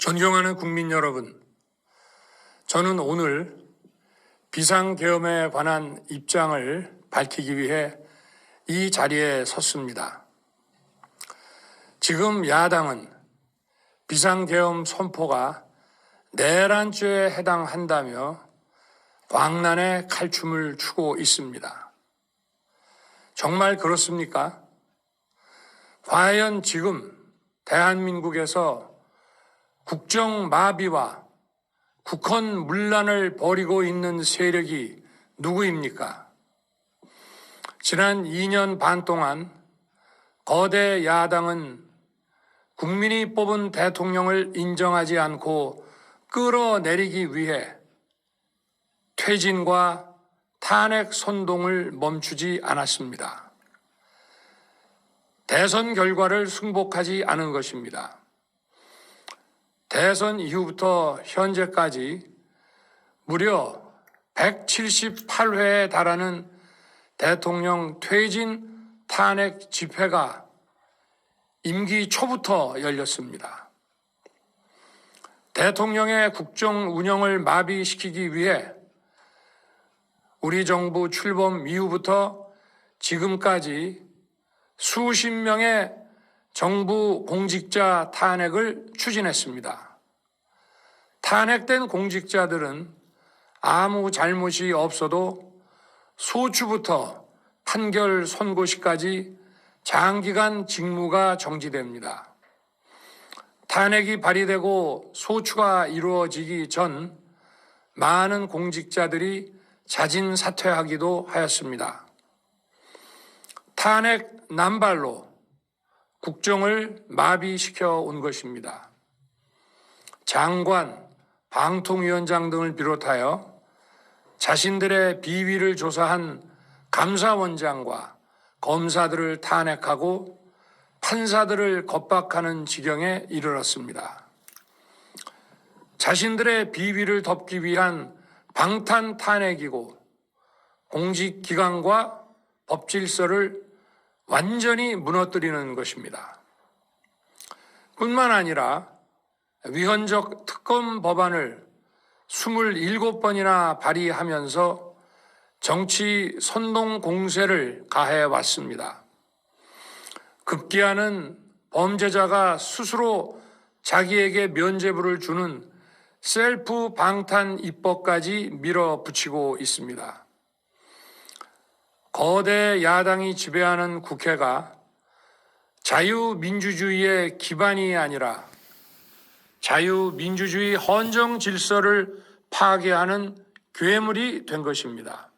존경하는 국민 여러분, 저는 오늘 비상계엄에 관한 입장을 밝히기 위해 이 자리에 섰습니다. 지금 야당은 비상계엄 선포가 내란죄에 해당한다며 광란의 칼춤을 추고 있습니다. 정말 그렇습니까? 과연 지금 대한민국에서 국정마비와 국헌문란을 벌이고 있는 세력이 누구입니까? 지난 2년 반 동안 거대 야당은 국민이 뽑은 대통령을 인정하지 않고 끌어내리기 위해 퇴진과 탄핵 선동을 멈추지 않았습니다. 대선 결과를 승복하지 않은 것입니다. 대선 이후부터 현재까지 무려 178회에 달하는 대통령 퇴진 탄핵 집회가 임기 초부터 열렸습니다. 대통령의 국정 운영을 마비시키기 위해 우리 정부 출범 이후부터 지금까지 수십 명의 정부 공직자 탄핵을 추진했습니다. 탄핵된 공직자들은 아무 잘못이 없어도 소추부터 판결 선고시까지 장기간 직무가 정지됩니다. 탄핵이 발의되고 소추가 이루어지기 전 많은 공직자들이 자진 사퇴하기도 하였습니다. 탄핵 남발로 국정을 마비시켜 온 것입니다. 장관, 방통위원장 등을 비롯하여 자신들의 비위를 조사한 감사원장과 검사들을 탄핵하고 판사들을 겁박하는 지경에 이르렀습니다. 자신들의 비위를 덮기 위한 방탄 탄핵이고 공직기관과 법질서를 완전히 무너뜨리는 것입니다. 뿐만 아니라 위헌적 특검 법안을 27번이나 발의하면서 정치 선동 공세를 가해왔습니다. 급기야는 범죄자가 스스로 자기에게 면죄부를 주는 셀프 방탄 입법까지 밀어붙이고 있습니다. 거대 야당이 지배하는 국회가 자유민주주의의 기반이 아니라 자유민주주의 헌정 질서를 파괴하는 괴물이 된 것입니다.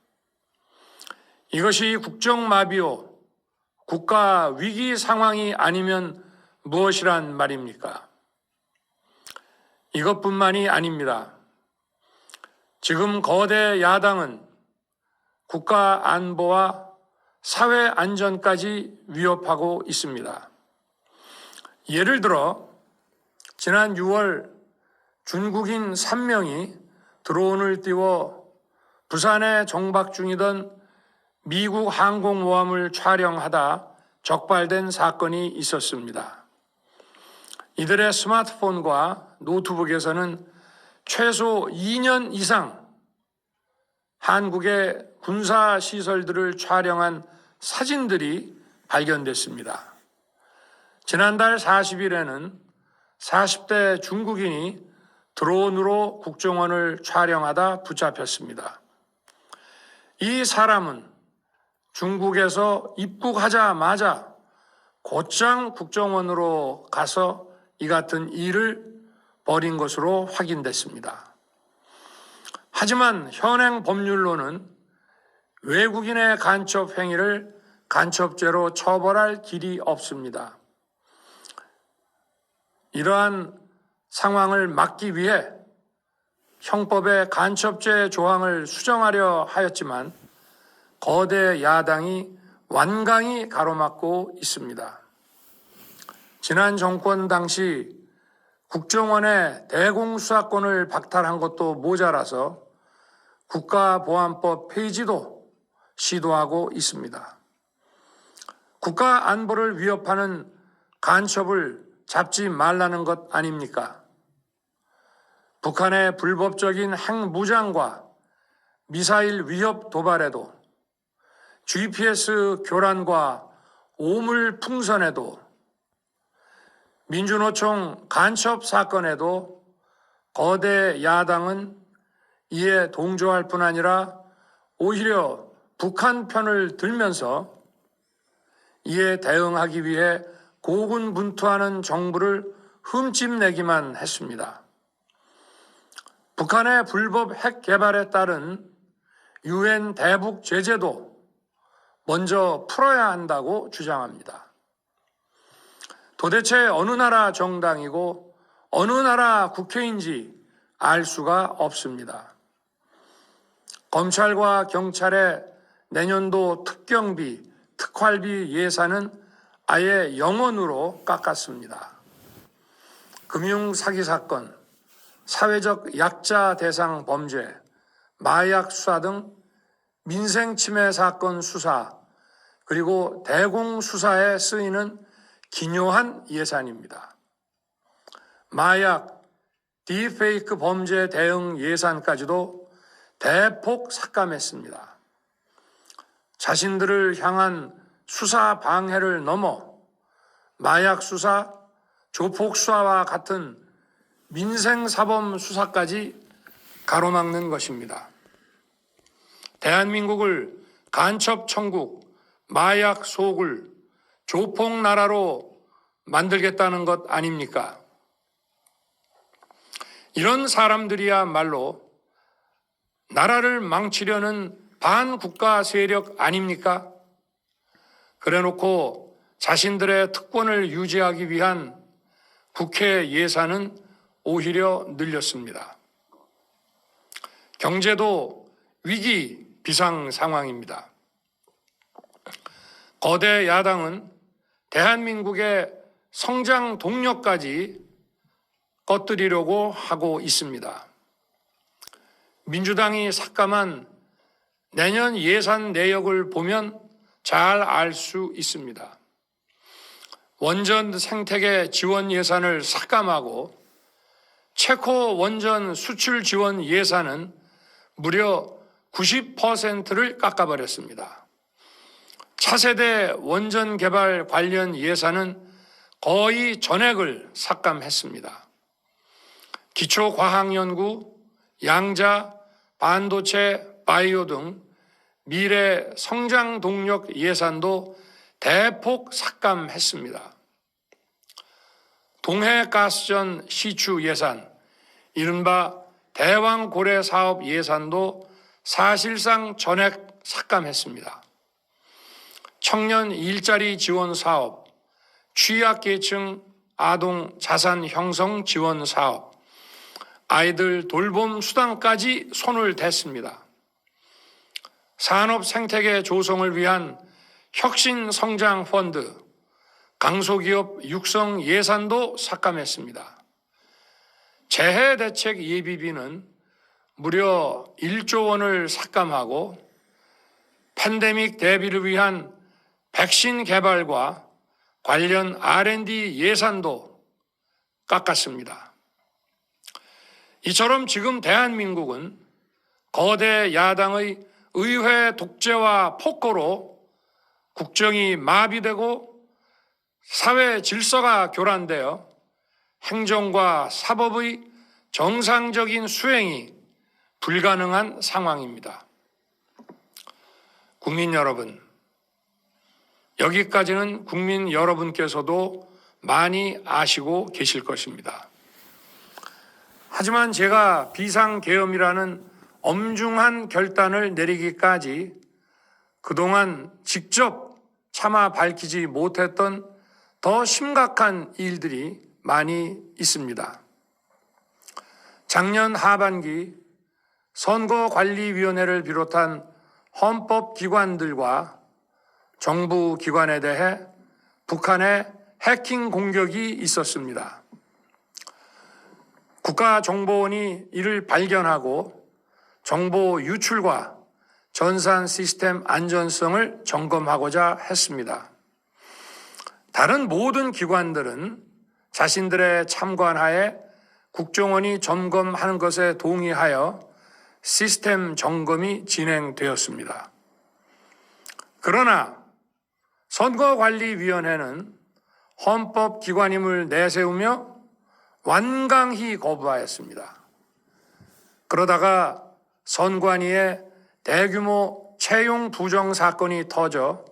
이것이 국정마비요, 국가 위기 상황이 아니면 무엇이란 말입니까? 이것뿐만이 아닙니다. 지금 거대 야당은 국가 안보와 사회 안전까지 위협하고 있습니다. 예를 들어 지난 6월 중국인 3명이 드론을 띄워 부산에 정박 중이던 미국 항공모함을 촬영하다 적발된 사건이 있었습니다. 이들의 스마트폰과 노트북에서는 최소 2년 이상 한국의 군사시설들을 촬영한 사진들이 발견됐습니다. 지난달 40일에는 40대 중국인이 드론으로 국정원을 촬영하다 붙잡혔습니다. 이 사람은 중국에서 입국하자마자 곧장 국정원으로 가서 이 같은 일을 벌인 것으로 확인됐습니다. 하지만 현행 법률로는 외국인의 간첩 행위를 간첩죄로 처벌할 길이 없습니다. 이러한 상황을 막기 위해 형법의 간첩죄 조항을 수정하려 하였지만 거대 야당이 완강히 가로막고 있습니다. 지난 정권 당시 국정원의 대공수사권을 박탈한 것도 모자라서 국가보안법 폐지도 시도하고 있습니다. 국가 안보를 위협하는 간첩을 잡지 말라는 것 아닙니까? 북한의 불법적인 핵무장과 미사일 위협 도발에도, GPS 교란과 오물 풍선에도, 민주노총 간첩 사건에도 거대 야당은 이에 동조할 뿐 아니라 오히려 북한 편을 들면서 이에 대응하기 위해 고군분투하는 정부를 흠집내기만 했습니다. 북한의 불법 핵 개발에 따른 UN 대북 제재도 먼저 풀어야 한다고 주장합니다. 도대체 어느 나라 정당이고 어느 나라 국회인지 알 수가 없습니다. 검찰과 경찰의 내년도 특경비, 특활비 예산은 아예 0원으로 깎았습니다. 금융사기 사건, 사회적 약자 대상 범죄, 마약 수사 등 민생침해 사건 수사, 그리고 대공 수사에 쓰이는 기묘한 예산입니다. 마약, 딥페이크 범죄 대응 예산까지도 대폭 삭감했습니다. 자신들을 향한 수사 방해를 넘어 마약 수사, 조폭 수사와 같은 민생사범 수사까지 가로막는 것입니다. 대한민국을 간첩 천국, 마약 소굴, 조폭 나라로 만들겠다는 것 아닙니까? 이런 사람들이야말로 나라를 망치려는 반국가 세력 아닙니까? 그래놓고 자신들의 특권을 유지하기 위한 국회 예산은 오히려 늘렸습니다. 경제도 위기 비상 상황입니다. 거대 야당은 대한민국의 성장 동력까지 꺼뜨리려고 하고 있습니다. 민주당이 삭감한 내년 예산 내역을 보면 잘 알 수 있습니다. 원전 생태계 지원 예산을 삭감하고 체코 원전 수출 지원 예산은 무려 90%를 깎아버렸습니다. 차세대 원전 개발 관련 예산은 거의 전액을 삭감했습니다. 기초과학연구, 양자, 반도체, 바이오 등 미래 성장 동력 예산도 대폭 삭감했습니다. 동해가스전 시추 예산, 이른바 대왕고래 사업 예산도 사실상 전액 삭감했습니다. 청년 일자리 지원 사업, 취약계층 아동 자산 형성 지원 사업, 아이들 돌봄 수당까지 손을 댔습니다. 산업 생태계 조성을 위한 혁신 성장 펀드, 강소기업 육성 예산도 삭감했습니다. 재해 대책 예비비는 무려 1조 원을 삭감하고 팬데믹 대비를 위한 백신 개발과 관련 R&D 예산도 깎았습니다. 이처럼 지금 대한민국은 거대 야당의 의회 독재와 폭거로 국정이 마비되고 사회 질서가 교란되어 행정과 사법의 정상적인 수행이 불가능한 상황입니다. 국민 여러분, 여기까지는 국민 여러분께서도 많이 아시고 계실 것입니다. 하지만 제가 비상계엄이라는 엄중한 결단을 내리기까지 그동안 직접 차마 밝히지 못했던 더 심각한 일들이 많이 있습니다. 작년 하반기 선거관리위원회를 비롯한 헌법기관들과 정부 기관에 대해 북한의 해킹 공격이 있었습니다. 국가정보원이 이를 발견하고 정보 유출과 전산 시스템 안전성을 점검하고자 했습니다. 다른 모든 기관들은 자신들의 참관하에 국정원이 점검하는 것에 동의하여 시스템 점검이 진행되었습니다. 그러나 선거관리위원회는 헌법기관임을 내세우며 완강히 거부하였습니다. 그러다가 선관위에 대규모 채용 부정 사건이 터져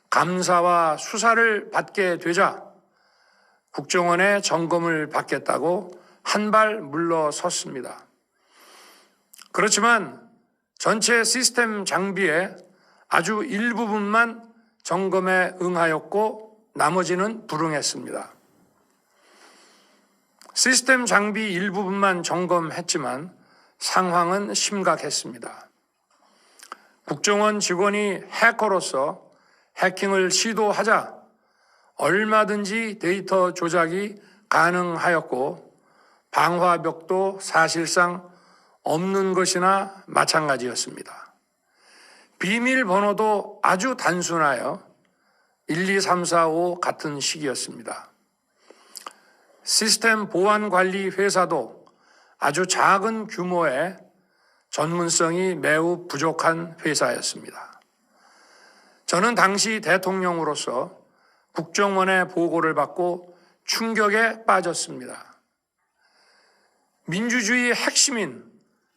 감사와 수사를 받게 되자 국정원의 점검을 받겠다고 한 발 물러섰습니다. 그렇지만 전체 시스템 장비의 아주 일부분만 점검에 응하였고 나머지는 불응했습니다. 시스템 장비 일부분만 점검했지만 상황은 심각했습니다. 국정원 직원이 해커로서 해킹을 시도하자 얼마든지 데이터 조작이 가능하였고 방화벽도 사실상 없는 것이나 마찬가지였습니다. 비밀번호도 아주 단순하여 1, 2, 3, 4, 5 같은 식이었습니다. 시스템 보안 관리 회사도 아주 작은 규모의 전문성이 매우 부족한 회사였습니다. 저는 당시 대통령으로서 국정원의 보고를 받고 충격에 빠졌습니다. 민주주의의 핵심인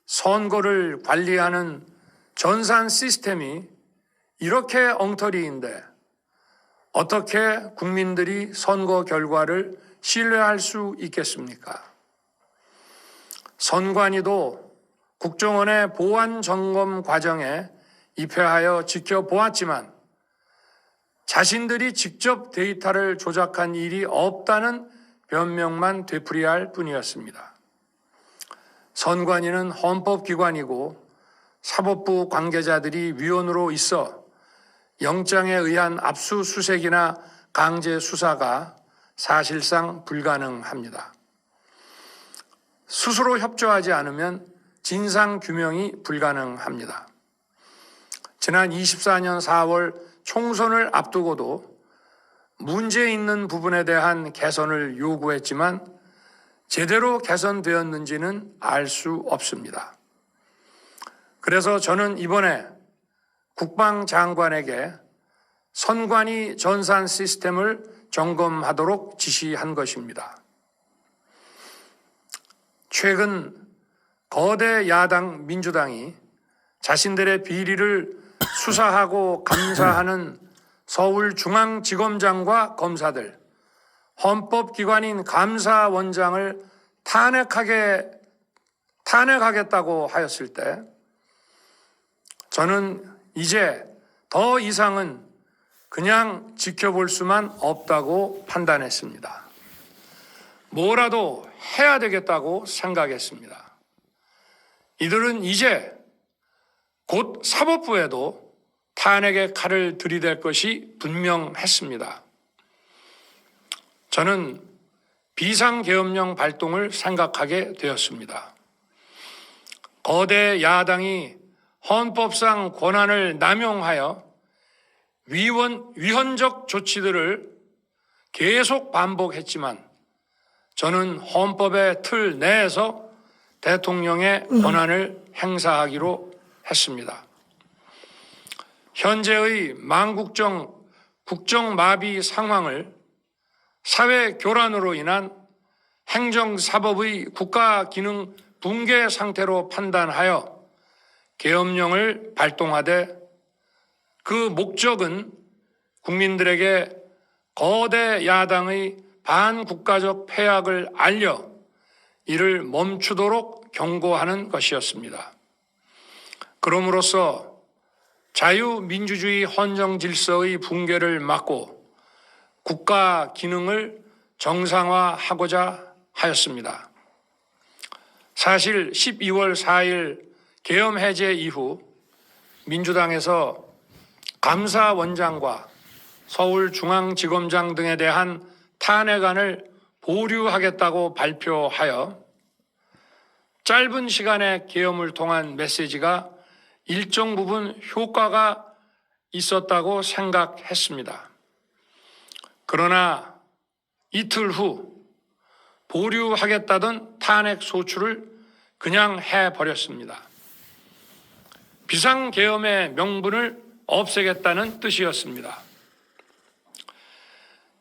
선거를 관리하는 전산 시스템이 이렇게 엉터리인데 어떻게 국민들이 선거 결과를 신뢰할 수 있겠습니까? 선관위도 국정원의 보안 점검 과정에 입회하여 지켜보았지만 자신들이 직접 데이터를 조작한 일이 없다는 변명만 되풀이할 뿐이었습니다. 선관위는 헌법기관이고 사법부 관계자들이 위원으로 있어 영장에 의한 압수수색이나 강제 수사가 사실상 불가능합니다. 스스로 협조하지 않으면 진상규명이 불가능합니다. 지난 24년 4월 총선을 앞두고도 문제 있는 부분에 대한 개선을 요구했지만 제대로 개선되었는지는 알 수 없습니다. 그래서 저는 이번에 국방장관에게 선관위 전산 시스템을 점검하도록 지시한 것입니다. 최근 거대 야당 민주당이 자신들의 비리를 수사하고 감사하는 서울중앙지검장과 검사들, 헌법기관인 감사원장을 탄핵하겠다고 하였을 때 저는 이제 더 이상은 그냥 지켜볼 수만 없다고 판단했습니다. 뭐라도 해야 되겠다고 생각했습니다. 이들은 이제 곧 사법부에도 탄핵의 칼을 들이댈 것이 분명했습니다. 저는 비상계엄령 발동을 생각하게 되었습니다. 거대 야당이 헌법상 권한을 남용하여 위헌적 조치들을 계속 반복했지만 저는 헌법의 틀 내에서 대통령의 권한을 행사하기로 했습니다. 현재의 망국정 국정마비 상황을 사회 교란으로 인한 행정사법의 국가기능 붕괴 상태로 판단하여 계엄령을 발동하되 그 목적은 국민들에게 거대 야당의 반국가적 패악을 알려 이를 멈추도록 경고하는 것이었습니다. 그럼으로써 자유민주주의 헌정질서의 붕괴를 막고 국가 기능을 정상화하고자 하였습니다. 사실 12월 4일 계엄 해제 이후 민주당에서 감사원장과 서울중앙지검장 등에 대한 탄핵안을 보류하겠다고 발표하여 짧은 시간의 계엄을 통한 메시지가 일정 부분 효과가 있었다고 생각했습니다. 그러나 이틀 후 보류하겠다던 탄핵 소추를 그냥 해버렸습니다. 비상계엄의 명분을 없애겠다는 뜻이었습니다.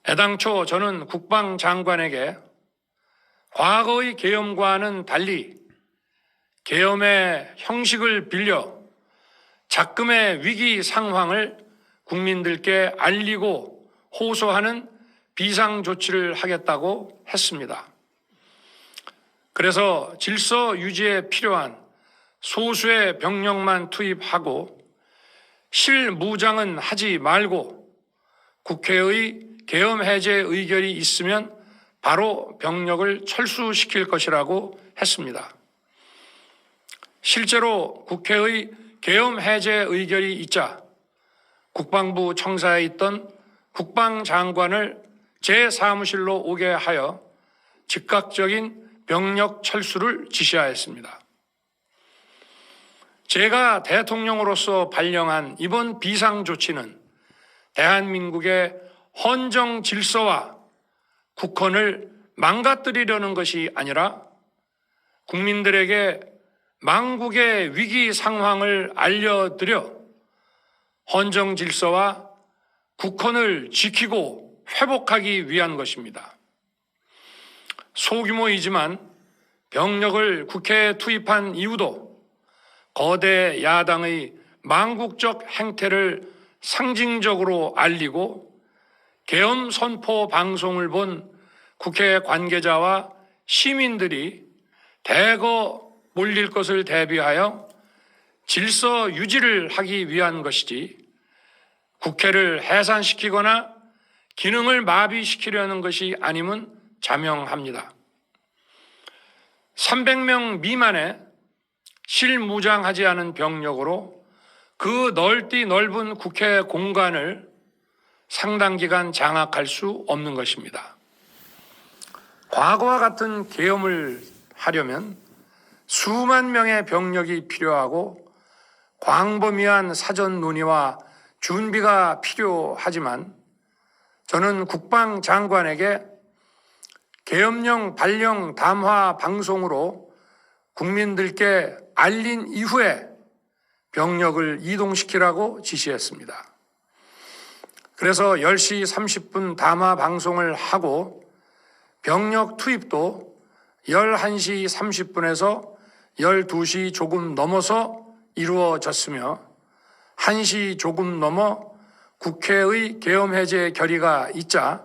애당초 저는 국방장관에게 과거의 계엄과는 달리 계엄의 형식을 빌려 작금의 위기 상황을 국민들께 알리고 호소하는 비상조치를 하겠다고 했습니다. 그래서 질서 유지에 필요한 소수의 병력만 투입하고 실무장은 하지 말고 국회의 계엄 해제 의결이 있으면 바로 병력을 철수시킬 것이라고 했습니다. 실제로 국회의 계엄 해제 의결이 있자 국방부 청사에 있던 국방장관을 제 사무실로 오게 하여 즉각적인 병력 철수를 지시하였습니다. 제가 대통령으로서 발령한 이번 비상조치는 대한민국의 헌정 질서와 국헌을 망가뜨리려는 것이 아니라 국민들에게 망국의 위기 상황을 알려드려 헌정 질서와 국헌을 지키고 회복하기 위한 것입니다. 소규모이지만 병력을 국회에 투입한 이유도 거대 야당의 망국적 행태를 상징적으로 알리고 계엄 선포 방송을 본 국회 관계자와 시민들이 대거 몰릴 것을 대비하여 질서 유지를 하기 위한 것이지 국회를 해산시키거나 기능을 마비시키려는 것이 아님은 자명합니다. 300명 미만의 실무장하지 않은 병력으로 그 넓은 국회 공간을 상당 기간 장악할 수 없는 것입니다. 과거와 같은 계엄을 하려면 수만 명의 병력이 필요하고 광범위한 사전 논의와 준비가 필요하지만 저는 국방장관에게 계엄령 발령 담화 방송으로 국민들께 알린 이후에 병력을 이동시키라고 지시했습니다. 그래서 10시 30분 담화 방송을 하고 병력 투입도 11시 30분에서 12시 조금 넘어서 이루어졌으며 1시 조금 넘어 국회의 계엄 해제 결의가 있자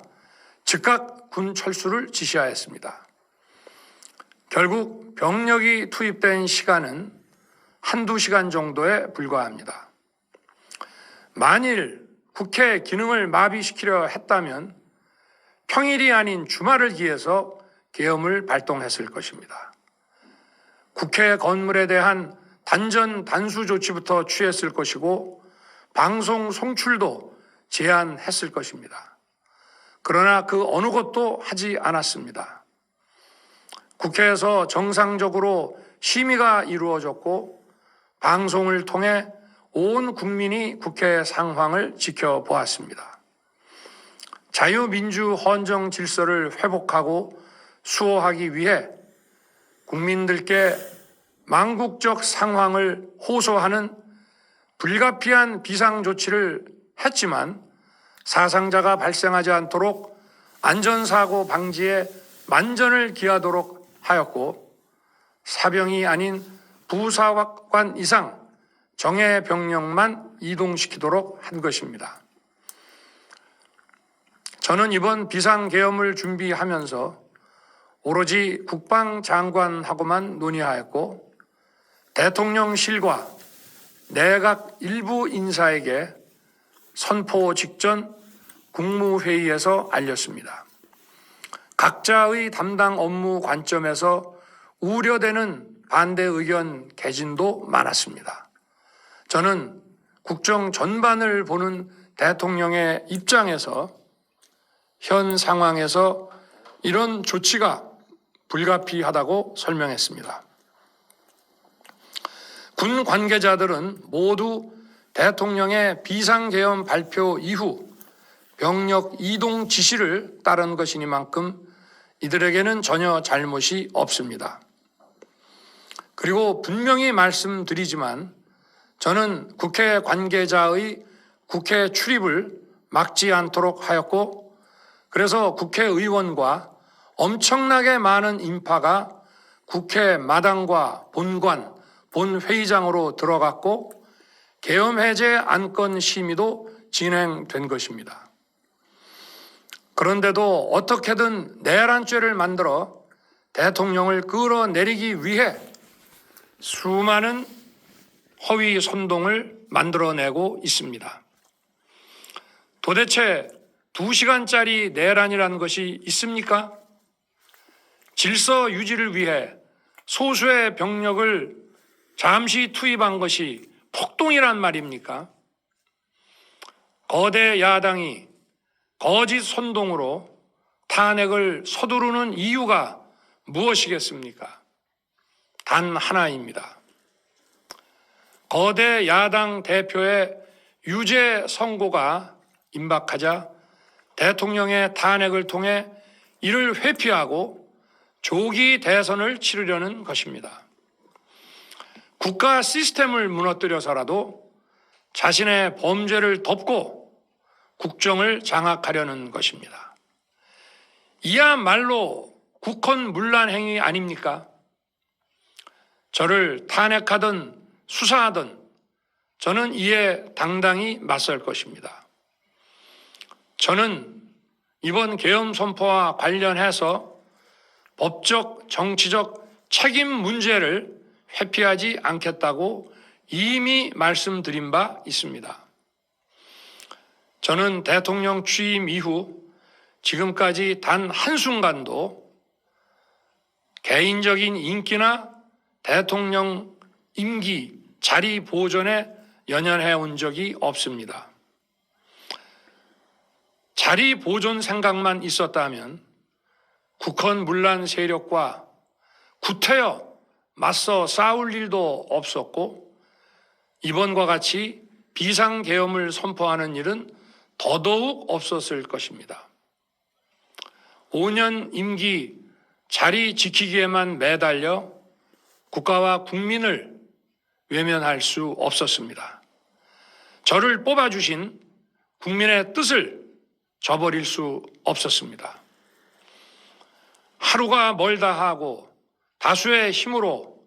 즉각 군 철수를 지시하였습니다. 결국 병력이 투입된 시간은 한두 시간 정도에 불과합니다. 만일 국회 기능을 마비시키려 했다면 평일이 아닌 주말을 기해서 계엄을 발동했을 것입니다. 국회 건물에 대한 단전 단수 조치부터 취했을 것이고 방송 송출도 제한했을 것입니다. 그러나 그 어느 것도 하지 않았습니다. 국회에서 정상적으로 심의가 이루어졌고 방송을 통해 온 국민이 국회 상황을 지켜보았습니다. 자유민주 헌정 질서를 회복하고 수호하기 위해 국민들께 망국적 상황을 호소하는 불가피한 비상조치를 했지만 사상자가 발생하지 않도록 안전사고 방지에 만전을 기하도록 하였고 사병이 아닌 부사관 이상 정예 병력만 이동시키도록 한 것입니다. 저는 이번 비상계엄을 준비하면서 오로지 국방장관하고만 논의하였고 대통령실과 내각 일부 인사에게 선포 직전 국무회의에서 알렸습니다. 각자의 담당 업무 관점에서 우려되는 반대 의견 개진도 많았습니다. 저는 국정 전반을 보는 대통령의 입장에서 현 상황에서 이런 조치가 불가피하다고 설명했습니다. 군 관계자들은 모두 대통령의 비상계엄 발표 이후 병력 이동 지시를 따른 것이니만큼 이들에게는 전혀 잘못이 없습니다. 그리고 분명히 말씀드리지만 저는 국회 관계자의 국회 출입을 막지 않도록 하였고, 그래서 국회의원과 엄청나게 많은 인파가 국회 마당과 본관, 본회의장으로 들어갔고 계엄해제 안건 심의도 진행된 것입니다. 그런데도 어떻게든 내란죄를 만들어 대통령을 끌어내리기 위해 수많은 허위 선동을 만들어내고 있습니다. 도대체 2시간짜리 내란이라는 것이 있습니까? 질서 유지를 위해 소수의 병력을 잠시 투입한 것이 폭동이란 말입니까? 거대 야당이 거짓 선동으로 탄핵을 서두르는 이유가 무엇이겠습니까? 단 하나입니다. 거대 야당 대표의 유죄 선고가 임박하자 대통령의 탄핵을 통해 이를 회피하고 조기 대선을 치르려는 것입니다. 국가 시스템을 무너뜨려서라도 자신의 범죄를 덮고 국정을 장악하려는 것입니다. 이야말로 국헌문란 행위 아닙니까? 저를 탄핵하든 수사하든 저는 이에 당당히 맞설 것입니다. 저는 이번 계엄 선포와 관련해서 법적, 정치적 책임 문제를 회피하지 않겠다고 이미 말씀드린 바 있습니다. 저는 대통령 취임 이후 지금까지 단 한순간도 개인적인 인기나 대통령 임기 자리 보존에 연연해 온 적이 없습니다. 자리 보존 생각만 있었다면 국헌문란 세력과 구태여 맞서 싸울 일도 없었고 이번과 같이 비상계엄을 선포하는 일은 더더욱 없었을 것입니다. 5년 임기 자리 지키기에만 매달려 국가와 국민을 외면할 수 없었습니다. 저를 뽑아주신 국민의 뜻을 저버릴 수 없었습니다. 하루가 멀다 하고 다수의 힘으로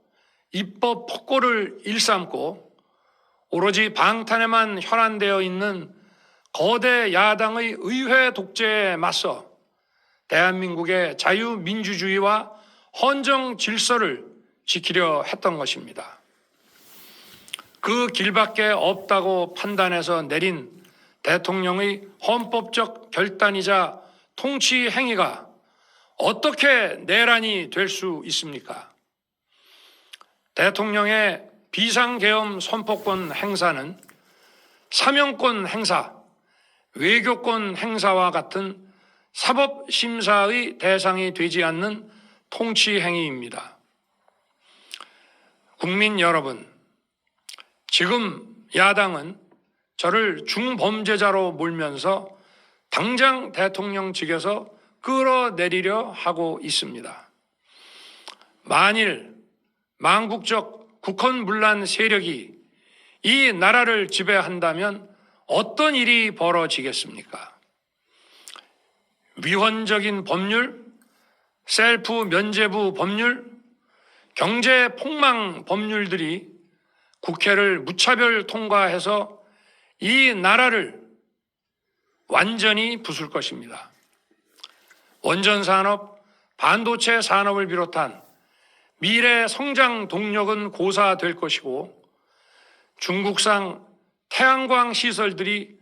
입법 폭고를 일삼고 오로지 방탄에만 혈안되어 있는 거대 야당의 의회 독재에 맞서 대한민국의 자유민주주의와 헌정 질서를 지키려 했던 것입니다. 그 길밖에 없다고 판단해서 내린 대통령의 헌법적 결단이자 통치 행위가 어떻게 내란이 될 수 있습니까? 대통령의 비상계엄 선포권 행사는 사명권 행사, 외교권 행사와 같은 사법심사의 대상이 되지 않는 통치 행위입니다. 국민 여러분, 지금 야당은 저를 중범죄자로 몰면서 당장 대통령직에서 끌어내리려 하고 있습니다. 만일 망국적 국헌문란 세력이 이 나라를 지배한다면 어떤 일이 벌어지겠습니까? 위헌적인 법률, 셀프 면죄부 법률, 경제 폭망 법률들이 국회를 무차별 통과해서 이 나라를 완전히 부술 것입니다. 원전 산업, 반도체 산업을 비롯한 미래 성장 동력은 고사될 것이고 중국산 태양광 시설들이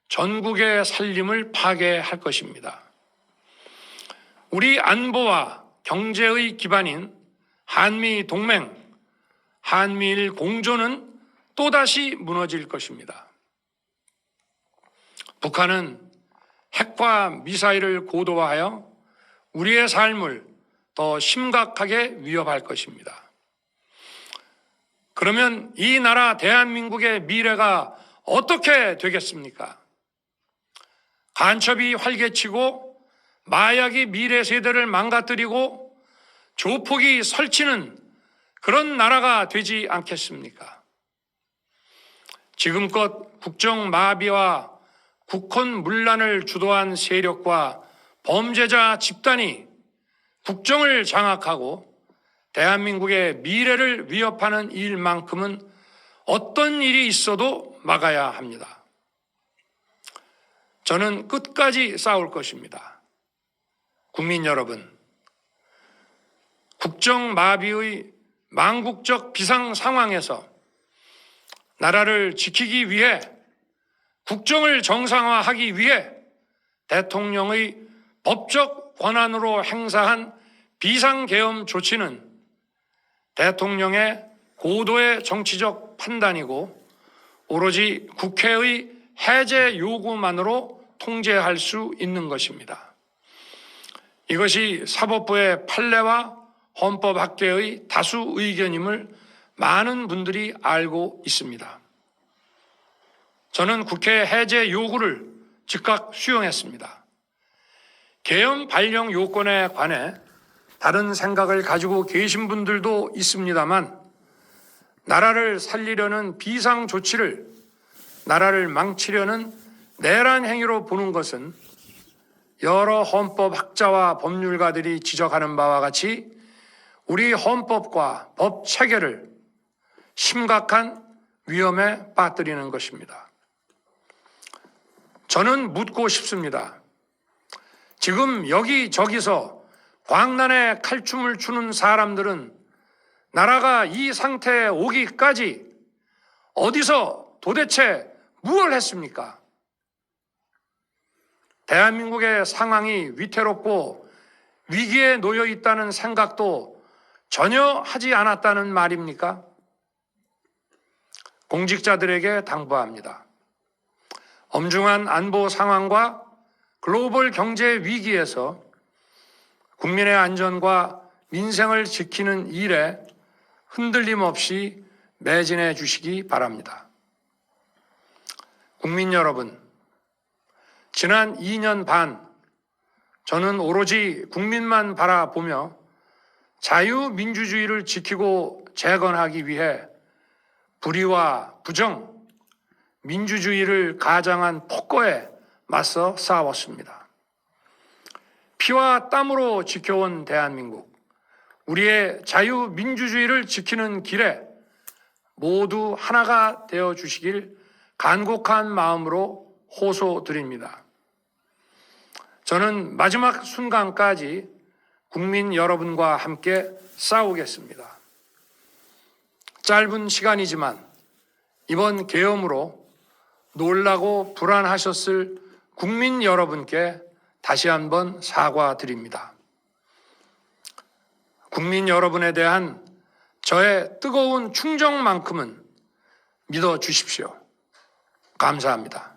전국의 살림을 파괴할 것입니다. 우리 안보와 경제의 기반인 한미 동맹, 한미일 공조는 또다시 무너질 것입니다. 북한은 핵과 미사일을 고도화하여 우리의 삶을 더 심각하게 위협할 것입니다. 그러면 이 나라 대한민국의 미래가 어떻게 되겠습니까? 간첩이 활개치고 마약이 미래 세대를 망가뜨리고 조폭이 설치는 그런 나라가 되지 않겠습니까? 지금껏 국정 마비와 국헌 문란을 주도한 세력과 범죄자 집단이 국정을 장악하고 대한민국의 미래를 위협하는 일만큼은 어떤 일이 있어도 막아야 합니다. 저는 끝까지 싸울 것입니다. 국민 여러분, 국정 마비의 망국적 비상 상황에서 나라를 지키기 위해 국정을 정상화하기 위해 대통령의 법적 권한으로 행사한 비상계엄 조치는 대통령의 고도의 정치적 판단이고 오로지 국회의 해제 요구만으로 통제할 수 있는 것입니다. 이것이 사법부의 판례와 헌법학계의 다수 의견임을 많은 분들이 알고 있습니다. 저는 국회 해제 요구를 즉각 수용했습니다. 계엄 발령 요건에 관해 다른 생각을 가지고 계신 분들도 있습니다만 나라를 살리려는 비상 조치를 나라를 망치려는 내란 행위로 보는 것은 여러 헌법학자와 법률가들이 지적하는 바와 같이 우리 헌법과 법 체계를 심각한 위험에 빠뜨리는 것입니다. 저는 묻고 싶습니다. 지금 여기저기서 광란에 칼춤을 추는 사람들은 나라가 이 상태에 오기까지 어디서 도대체 무엇을 했습니까? 대한민국의 상황이 위태롭고 위기에 놓여 있다는 생각도 전혀 하지 않았다는 말입니까? 공직자들에게 당부합니다. 엄중한 안보 상황과 글로벌 경제 위기에서 국민의 안전과 민생을 지키는 일에 흔들림 없이 매진해 주시기 바랍니다. 국민 여러분, 지난 2년 반 저는 오로지 국민만 바라보며 자유민주주의를 지키고 재건하기 위해 불의와 부정, 민주주의를 가장한 폭거에 맞서 싸웠습니다. 피와 땀으로 지켜온 대한민국, 우리의 자유민주주의를 지키는 길에 모두 하나가 되어 주시길 간곡한 마음으로 호소드립니다. 저는 마지막 순간까지 국민 여러분과 함께 싸우겠습니다. 짧은 시간이지만 이번 계엄으로 놀라고 불안하셨을 국민 여러분께 다시 한번 사과드립니다. 국민 여러분에 대한 저의 뜨거운 충정만큼은 믿어 주십시오. 감사합니다.